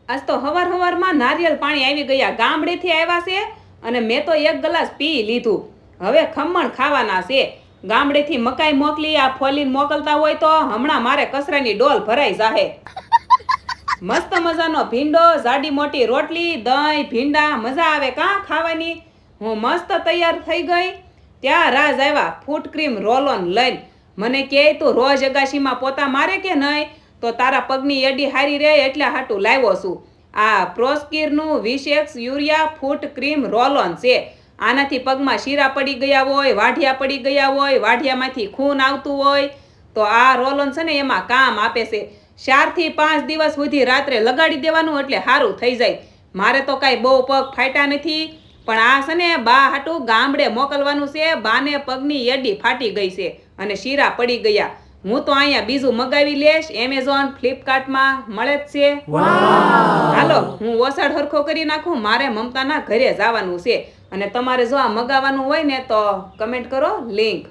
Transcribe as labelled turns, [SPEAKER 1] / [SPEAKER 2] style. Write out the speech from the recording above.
[SPEAKER 1] આજ તો હવારમાં નારિયેળ પાણી આવી ગયા, ગામડેથી આવ્યા છે અને મેં તો એક ગ્લાસ પી લીધું. હવે ખમણ ખાવાના છે. ગામડેથી મકાઈ મોકલી, આ ફોલીને મોકલતા હોય તો હમણાં મારે કચરાની ડોલ ભરાઈ જાહે. મસ્ત મજાનો ભીંડો, જાડી મોટી રોટલી, દહીં, ભીંડા, મજા આવે કાં ખાવાની. હું મસ્ત તૈયાર થઈ ગઈ ત્યાં રાજ આવ્યા ફૂટ ક્રીમ રોલ ઓન લઈને. મને કહે તું રોજ અગાશીમાં પોતા મારે કે નહીં? તો તારા પગની એડી હારી રહે એટલે હાટું લાવ્યો છું. આ પ્રોસ્કીરનું 20x urea foot cream roll on છે. આનાથી પગમાં શીરા પડી ગયા હોય, વાઢિયા પડી ગયા હોય, વાઢિયામાંથી ખૂન આવતું હોય તો આ રોલ ઓન છે ને એમાં કામ આપે છે. 4 થી 5 દિવસ સુધી રાત્રે લગાડી દેવાનું એટલે સારું થઈ જાય. મારે તો કાંઈ બહુ પગ ફાટ્યા નથી, પણ આ છે ને બા હાટું ગામડે મોકલવાનું છે. બાને પગની એડી ફાટી ગઈ છે અને શીરા પડી ગયા. હું તો અહીંયા બીજું મગાવી લેશ, એમેઝોન, ફ્લિપકાર્ટમાં મળે જ છે. હાલો હું ઓસાડ હરખો કરી નાખું, મારે મમતાના ઘરે જવાનું છે. અને તમારે જો આ મગાવવાનું હોય ને તો કમેન્ટ કરો લિંક.